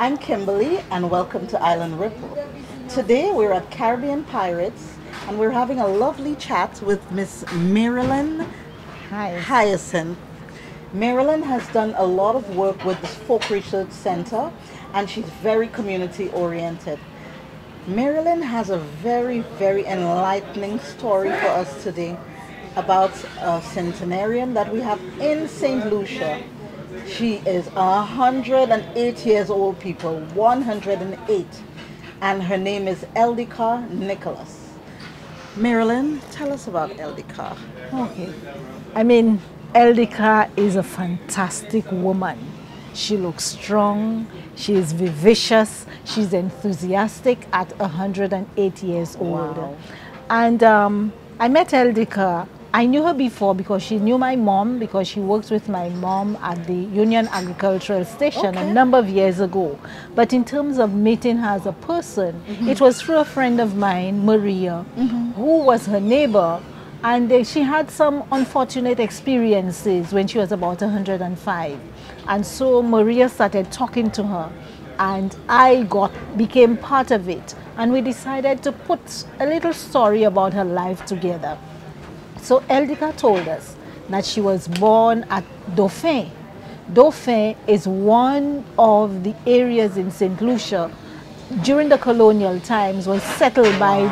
I'm Kimberly and welcome to Island Ripple. Today we're at Caribbean Pirates and we're having a lovely chat with Miss Marilyn Hi. Hyacinthe. Marilyn has done a lot of work with the Folk Research Center and she's very community oriented. Marilyn has a very enlightening story for us today about a centenarian that we have in St. Lucia. She is 108 years old, people, 108. And her name is Eldika Nicholas. Marilyn, tell us about Eldika. Okay. I mean, Eldika is a fantastic woman. She looks strong, she is vivacious, she's enthusiastic at 108 years old. Wow. And I met Eldika. I knew her before because she knew my mom, because she works with my mom at the Union Agricultural Station a number of years ago. But in terms of meeting her as a person, it was through a friend of mine, Maria, who was her neighbor. And she had some unfortunate experiences when she was about 105. And so Maria started talking to her and I became part of it. And we decided to put a little story about her life together. So Eldika told us that she was born at Dauphin. Dauphin is one of the areas in St. Lucia during the colonial times was settled by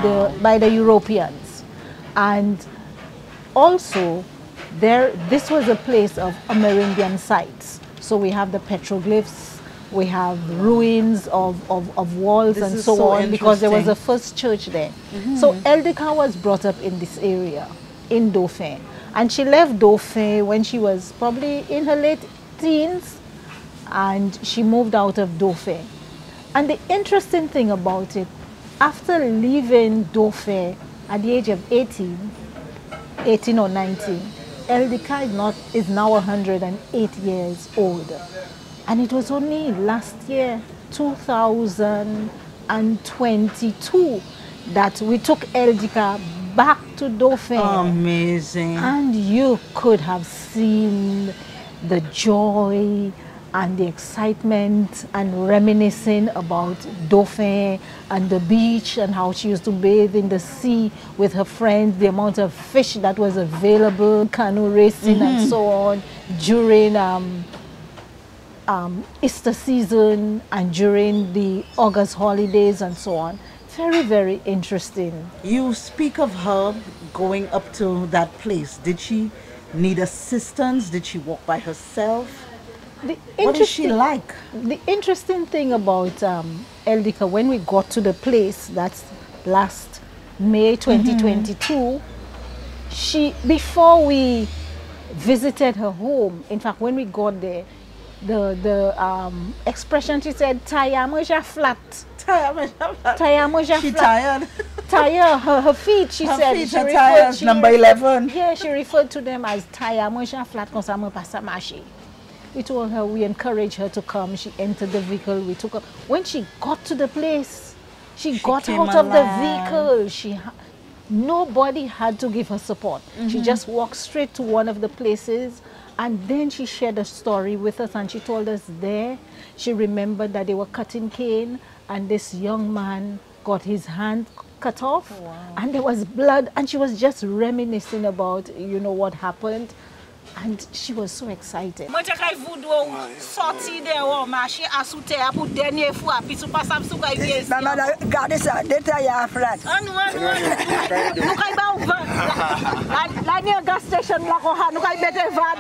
the Europeans. And also this was a place of Amerindian sites. So we have the petroglyphs, we have ruins of walls and so on, because there was a first church there. So Eldika was brought up in this area, in Dauphin. And she left Dauphin when she was probably in her late teens, and she moved out of Dauphin. And the interesting thing about it, after leaving Dauphin at the age of 18 or 19, Eldika is now 108 years old. And it was only last year, 2022, that we took Eldika back to Dauphin. Amazing. And you could have seen the joy and the excitement and reminiscing about Dauphin and the beach and how she used to bathe in the sea with her friends, the amount of fish that was available, canoe racing and so on during Easter season and during the August holidays and so on. Very interesting. You speak of her going up to that place. Did she need assistance? Did she walk by herself? What is she like? The interesting thing about Eldika, when we got to the place, that's last May 2022, before we visited her home, in fact, when we got there, the expression she said, "Taya moja flat." Taya moja She flat. tired. Her feet, she said. Feet are tired. Number 11. Yeah, she referred to them as taya moja flat because I'm a pasamashi. We told her, we encouraged her to come. She entered the vehicle. We took her. When she got to the place, she got out of the vehicle. Nobody had to give her support. She just walked straight to one of the places, and then she shared a story with us, and she told us there she remembered that they were cutting cane and this young man got his hand cut off. Wow. And there was blood, and she was just reminiscing about, you know, what happened. And she was so excited. Moi, j'ai voulu sortir dehors, marcher à sous terre pour dernière fois, puis tu passes à sous cahier. Maman, regardez ça, détail à flat. Nous allons la gas station, nous allons mettre va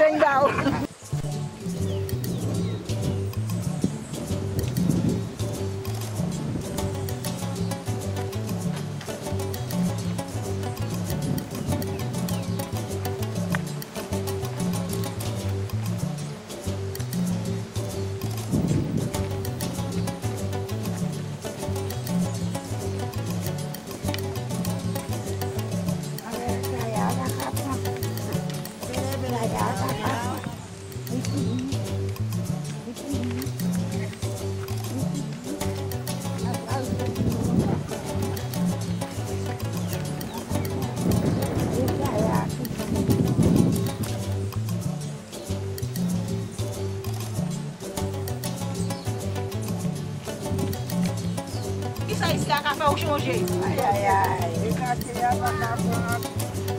ou changer. Aïe, aïe, aïe. Regardez, il y a pas qu'à voir.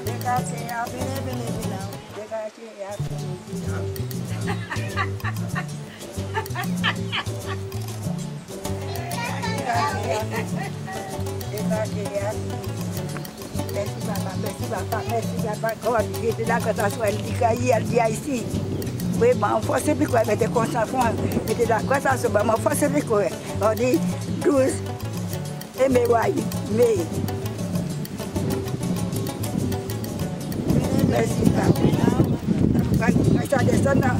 Regardez, il y a bien. Regardez, il y a merci papa, God, j'étais là quand ça soit elle dit ici. Oui, ma force est plus quoi, mais t'es conscient, j'étais là quand ça soit, ma force est plus quoi. On dit 12 et mes voyez, mais. Merci papa. Quand ça descend là,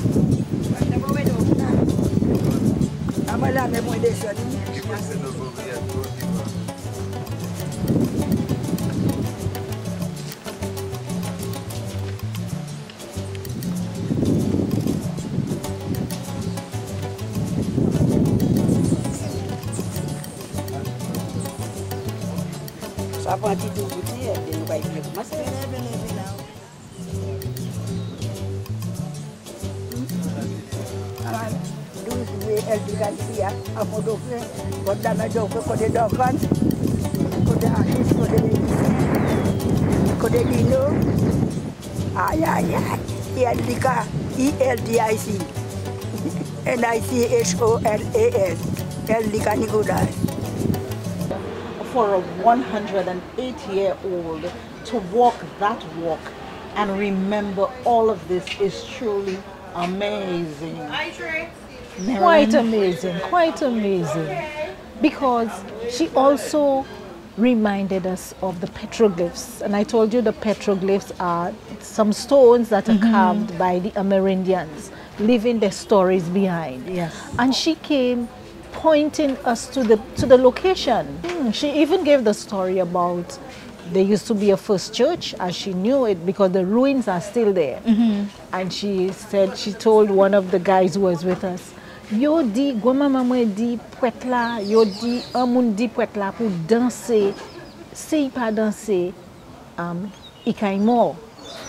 à là, mais moi descend. Ça va être tout petit, et nous va y faire masser. Elle dit qu'il y a un peu d'eau, quand la main d'eau, quand des enfants, quand des artistes, quand des musiciens, quand des dinos. Aïe, aïe, aïe. Elle dit ILDIC. NICHOLAS. Elle dit Nicolas. For a 108-year-old to walk that walk and remember all of this is truly amazing. Quite amazing, quite amazing. Because she also reminded us of the petroglyphs. And I told you the petroglyphs are some stones that are carved by the Amerindians, leaving their stories behind. Yes. And she came pointing us to the location. She even gave the story about there used to be a first church, as she knew it, because the ruins are still there. And she said, she told one of the guys who was with us, yo di, goma maman di pouet la, yo di, amoun di pouet la pour danser, se y pa danser, y kay mort.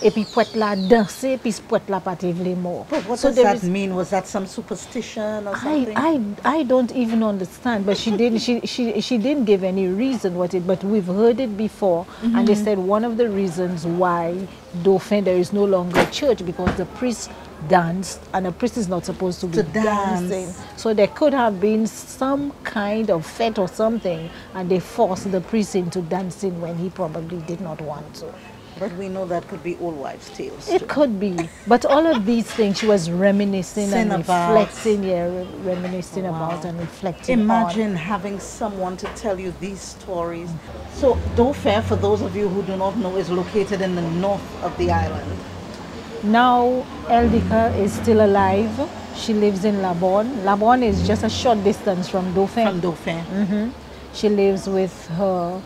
Et puis pouet la danser, puis pouet la pa te vle mort. But what does that mean? Was that some superstition or something? I don't even understand, but she didn't give any reason what it, but we've heard it before, and they said one of the reasons why Dauphin there is no longer a church because the priest danced, and a priest is not supposed to be dancing. So there could have been some kind of fete or something, and they forced the priest into dancing when he probably did not want to. But we know that could be old wives' tales. It could be. But all of these things she was reminiscing and reflecting, reminiscing about and reflecting Imagine having someone to tell you these stories. So Dauphin, for those of you who do not know, is located in the north of the island. Now Eldika is still alive. She lives in Labon. Labon is just a short distance from Dauphin. From Dauphin. She lives with her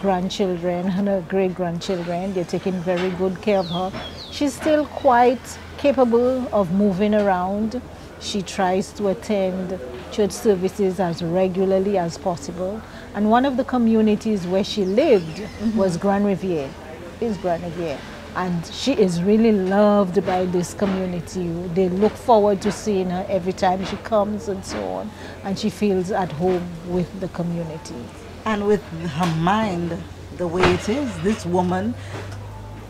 grandchildren and her great-grandchildren. They're taking very good care of her. She's still quite capable of moving around. She tries to attend church services as regularly as possible. And one of the communities where she lived was Grand Riviere, is Grand Riviere. And she is really loved by this community. They look forward to seeing her every time she comes and so on. And she feels at home with the community. And with her mind the way it is, this woman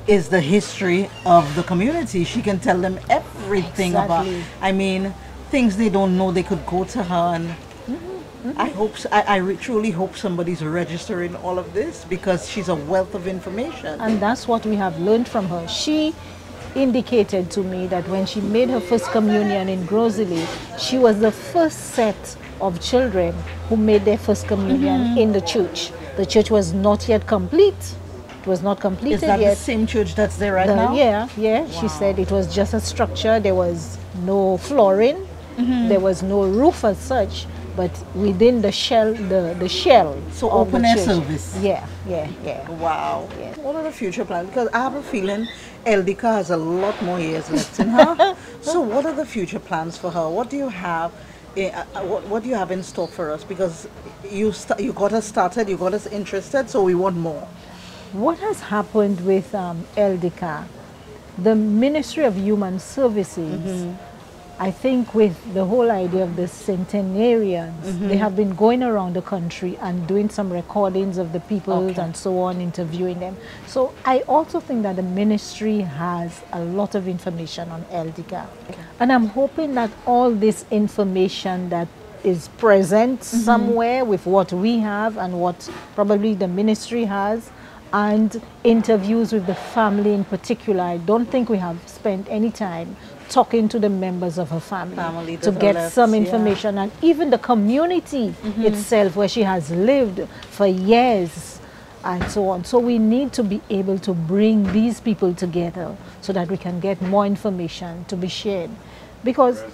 is the history of the community. She can tell them everything about, I mean, things they don't know, they could go to her and I truly hope somebody's registering all of this because she's a wealth of information. And that's what we have learned from her. She indicated to me that when she made her first communion in Grosley, she was the first set of children who made their first communion in the church. The church was not yet complete. It was not completed yet. Is that the same church that's there right now? Yeah. Wow. She said it was just a structure. There was no flooring. There was no roof as such. But within the shell, the shell. So open air service. Yeah. Wow. Yeah. What are the future plans? Because I have a feeling Eldika has a lot more years left in her. So what are the future plans for her? What do you have? What do you have in store for us? Because you got us started, you got us interested, so we want more. What has happened with Eldika? The Ministry of Human Services I think with the whole idea of the centenarians, they have been going around the country and doing some recordings of the people and so on, interviewing them. So I also think that the ministry has a lot of information on Eldika. And I'm hoping that all this information that is present somewhere with what we have and what probably the ministry has, and interviews with the family in particular. I don't think we have spent any time talking to the members of her family to get some information, and even the community itself where she has lived for years and so on. So we need to be able to bring these people together so that we can get more information to be shared, because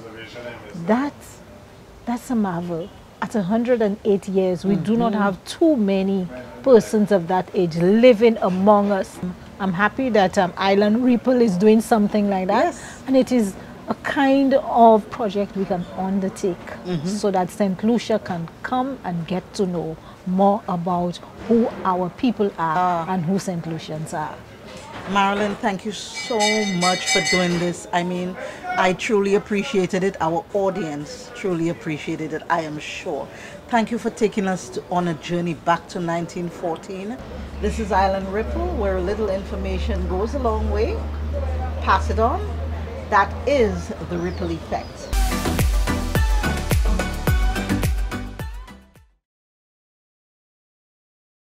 that's a marvel. At 108 years, we do not have too many persons of that age living among us. I'm happy that Island Ripple is doing something like that. Yes. And it is a kind of project we can undertake so that St. Lucia can come and get to know more about who our people are and who St. Lucians are. Marilyn, thank you so much for doing this. I mean, I truly appreciated it. Our audience truly appreciated it, I am sure. Thank you for taking us on a journey back to 1914. This is Island Ripple, where a little information goes a long way. Pass it on. That is the ripple effect.